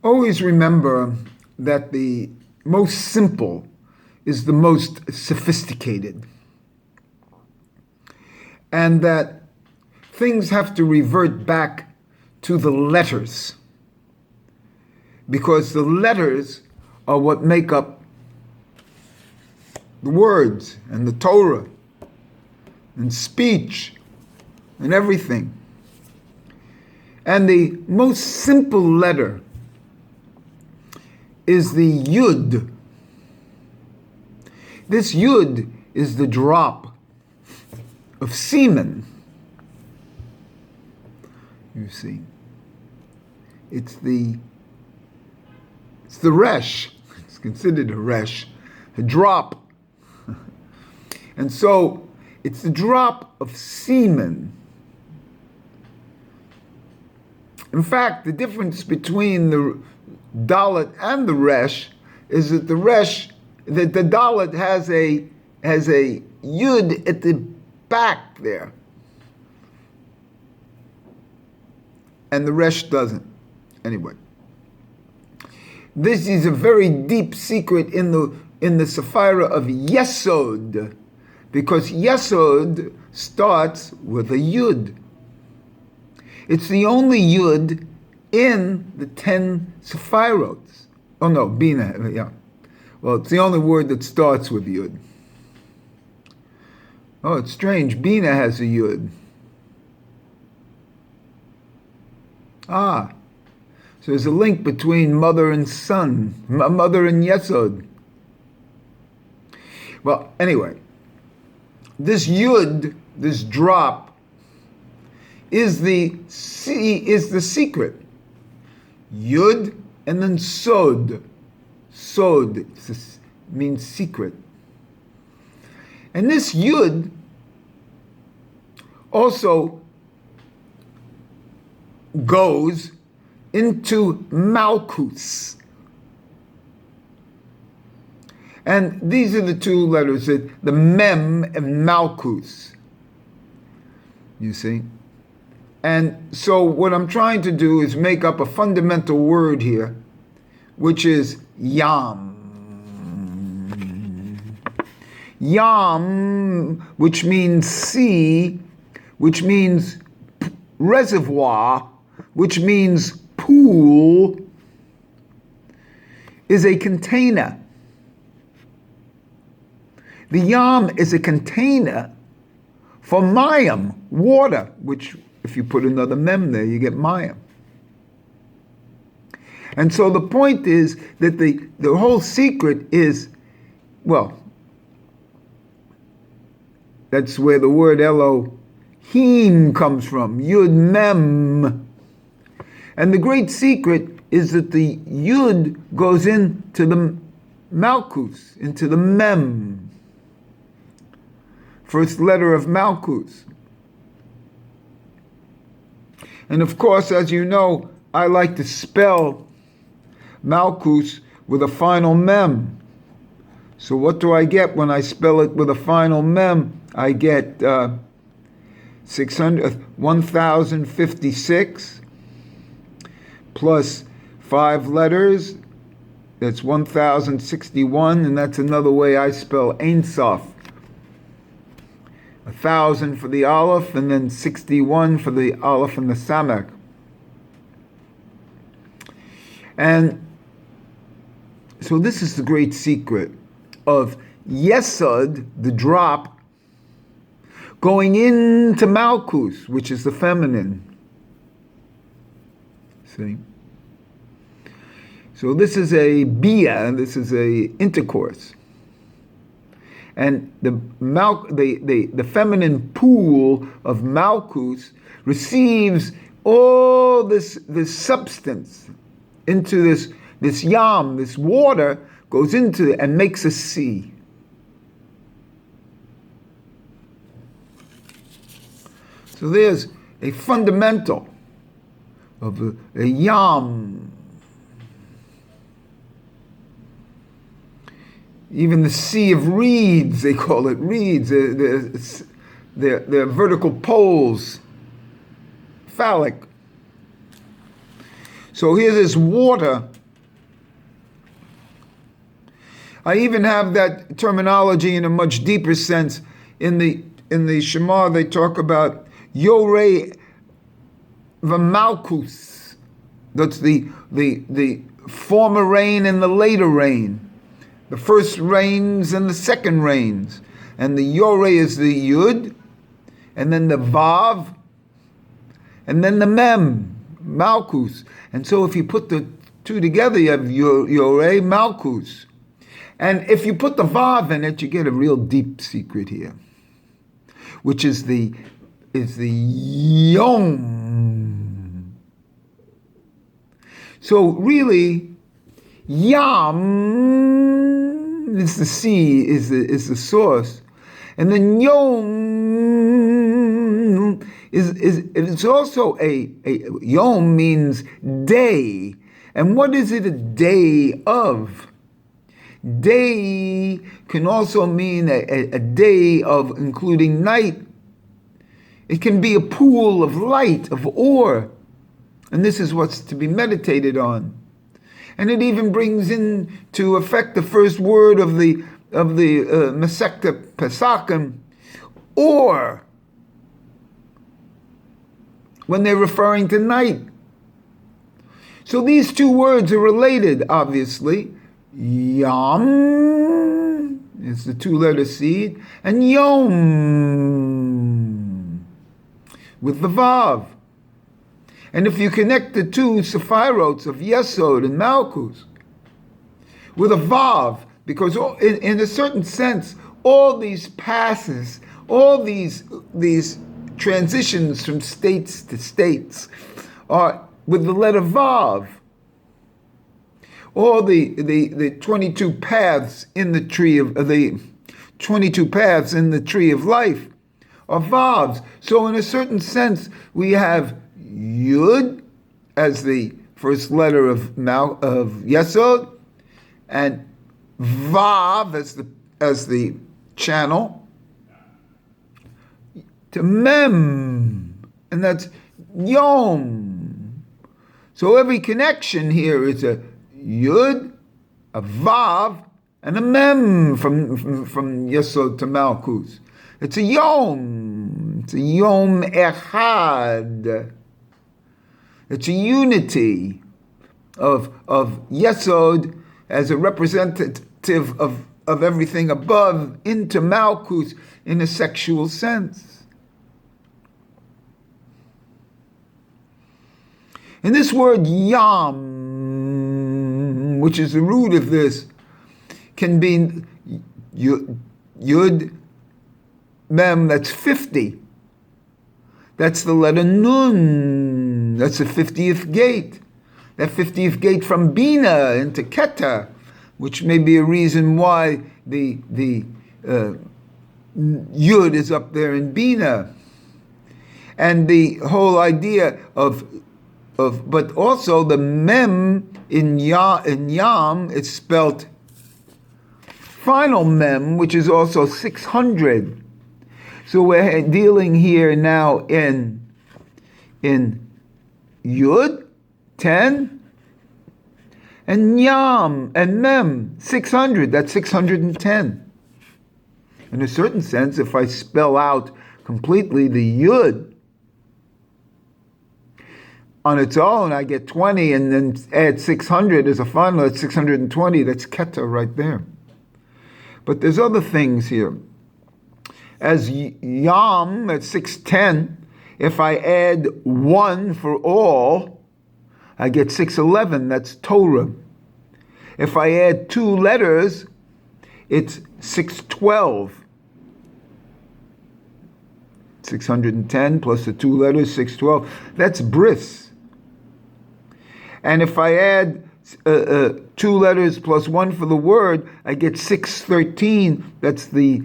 Always remember that the most simple is the most sophisticated, and that things have to revert back to the letters, because the letters are what make up the words and the Torah and speech and everything. And the most simple letter is the Yud. This Yud is the drop of semen. You see, it's the resh. It's considered a resh, a drop. And so it's the drop of semen. In fact, the difference between the dalet and the resh is that the dalet has a yud at the back there, and the resh doesn't. Anyway, this is a very deep secret in the Sephira of Yesod, because Yesod starts with a yud. It's the only yud in the 10 Sephirots. Oh no, Bina, yeah. Well, it's the only word that starts with yud. Oh, it's strange. Bina has a yud. Ah, so there's a link between mother and son, mother and Yesod. Well, anyway, this yud, this drop, is the secret. Yud and then sod. Sod means secret. And this yud also goes into Malchus. And these are the two letters, the Mem and Malchus. You see? And so what I'm trying to do is make up a fundamental word here, which is Yam. Yam, which means sea, which means reservoir, which means pool, is a container. The Yam is a container for Mayim, water, which if you put another mem there, you get Mayim. And so the point is that the whole secret is, well, that's where the word Elohim comes from, Yud-Mem. And the great secret is that the Yud goes into the Malchus, into the Mem. First letter of Malchus. And of course, as you know, I like to spell Malchus with a final mem. So what do I get when I spell it with a final mem? I get 1056 plus 5 letters. That's 1061, and that's another way I spell Ein Sof. 1,000 for the Aleph, and then 61 for the Aleph and the Samek. And so this is the great secret of Yesod, the drop, going into Malchus, which is the feminine. See? So this is a bia, this is a intercourse. And the feminine pool of Malchus receives all this substance into this yam, this water goes into it and makes a sea. So there's a fundamental of a yam. Even the sea of reeds, they call it reeds. They're vertical poles, phallic. So here's this water I even have that terminology in a much deeper sense. In the Shema, they talk about Yorei v'malkus. That's the former rain and the later rain. The first rains and the second rains. And the Yorei is the Yud, and then the Vav, and then the Mem, Malkus. And so if you put the two together, you have Yorei, Malkus. And if you put the Vav in it, you get a real deep secret here, which is the Yom. So really, Yam is the sea, is the source, and then Yom is also a Yom means day, and what is it a day of? Day can also mean a day of including night. It can be a pool of light, of ore. And this is what's to be meditated on. And it even brings into effect the first word of the Masechta Pesachim, or, when they're referring to night. So these two words are related, obviously. Yam is the two-letter seed, and Yom with the Vav. And if you connect the two sephirots of Yesod and Malkus with a Vav, because in a certain sense, all these passes, all these transitions from states to states are with the letter Vav. All the 22 paths in the tree of the 22 paths in the tree of life are Vavs. So in a certain sense, we have Yud as the first letter of Yesod, and Vav as the channel to Mem, and that's Yom. So every connection here is a Yud, a Vav, and a Mem from Yesod to Malkus. It's a Yom. It's a Yom Echad. It's a unity of Yesod as a representative of everything above into Malkus in a sexual sense. And this word Yam, which is the root of this, can be Yud, Mem, that's 50. That's the letter Nun. That's the 50th gate. That 50th gate from Bina into Keter, which may be a reason why the Yud is up there in Bina. And the whole idea but also the Mem in Yam is spelt final Mem, which is also 600. So we're dealing here now in Yud, 10, and Yam and Mem, 600. That's 610. In a certain sense, if I spell out completely the Yud on its own, I get 20, and then add 600 as a final, that's 620. That's Keter right there. But there's other things here. As Yam at 610, if I add 1 for all, I get 611, that's Torah. If I add 2 letters, it's 612. 610 plus the 2 letters, 612, that's bris. And if I add 2 letters plus 1 for the word, I get 613, that's the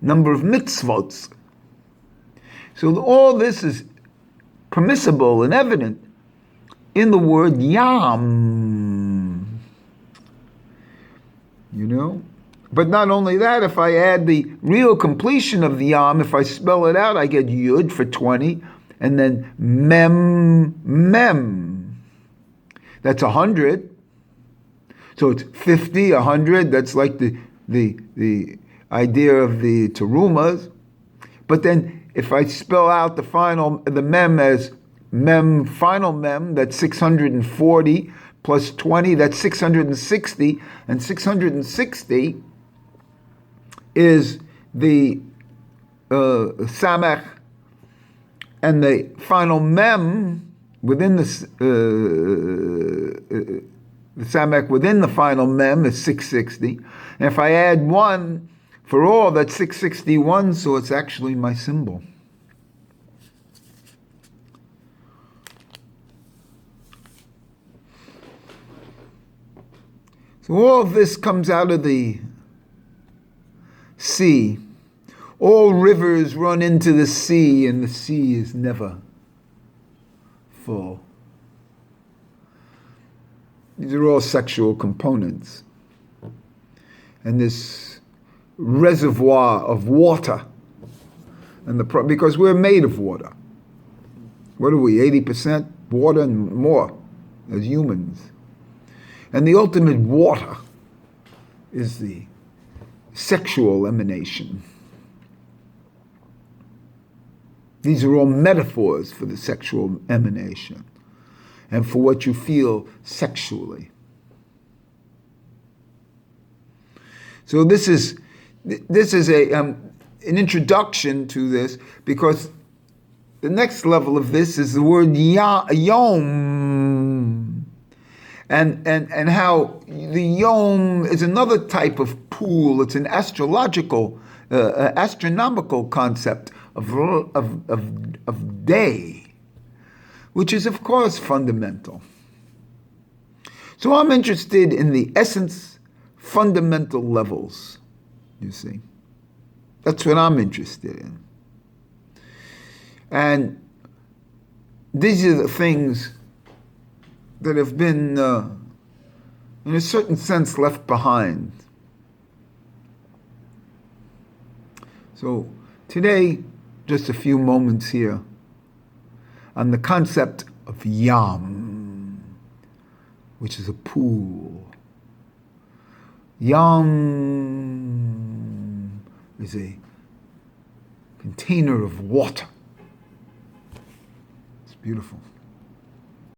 number of mitzvot. So all this is permissible and evident in the word Yam. But not only that, if I add the real completion of the Yam, if I spell it out, I get Yud for 20, and then Mem. That's 100. So it's 50, 100. That's like the idea of the terumas. But then if I spell out the mem as mem, final mem, that's 640 plus 20, that's 660. And 660 is the samech, and the final mem within the samek within the final mem is 660. And if I add 1 for all, that's 661, so it's actually my symbol. So all of this comes out of the sea. All rivers run into the sea, and the sea is never full. These are all sexual components. And this reservoir of water, and because we're made of water. What are we, 80% water and more as humans? And the ultimate water is the sexual emanation. These are all metaphors for the sexual emanation and for what you feel sexually. So this is an introduction to this, because the next level of this is the word yom, and how the yom is another type of pool. It's an astronomical concept of day, which is of course fundamental. So I'm interested in the essence, fundamental levels, you see. That's what I'm interested in. And these are the things that have been, in a certain sense, left behind. So today, just a few moments here on the concept of Yam, which is a pool. Yam is a container of water. It's beautiful.